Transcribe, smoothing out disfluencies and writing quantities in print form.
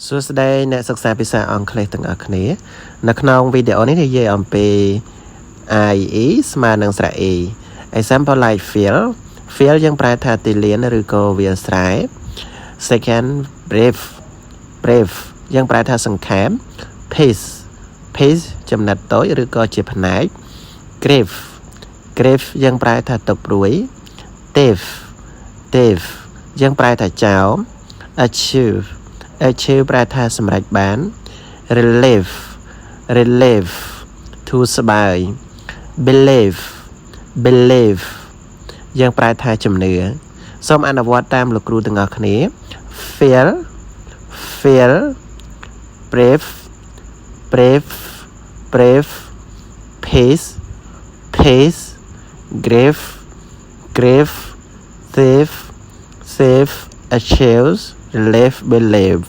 សួស្តីអ្នកសិក្សាភាសាអង់គ្លេសទាំងអស់គ្នានៅក្នុងវីដេអូនេះនិយាយអំពី IE ស្មើនឹងស្រៈ E example like feel យើងប្រែថាទីលានឬក៏វាលស្រែ second brave យើងប្រែថាសង្ខេប piece ចំណិតតូចឬក៏ជាផ្នែក grave យើងប្រែថាទុកព្រួយ thief យើងប្រែថាចោល achieve ប្រែថាសម្រេចបាន relieve ធូរស្បើយ believe យើងប្រែថាជំนឿសូមអនុវត្តតាមលោកគ្រូទាំងអស់គ្នា feel brave peace grave thief achieve relieve believe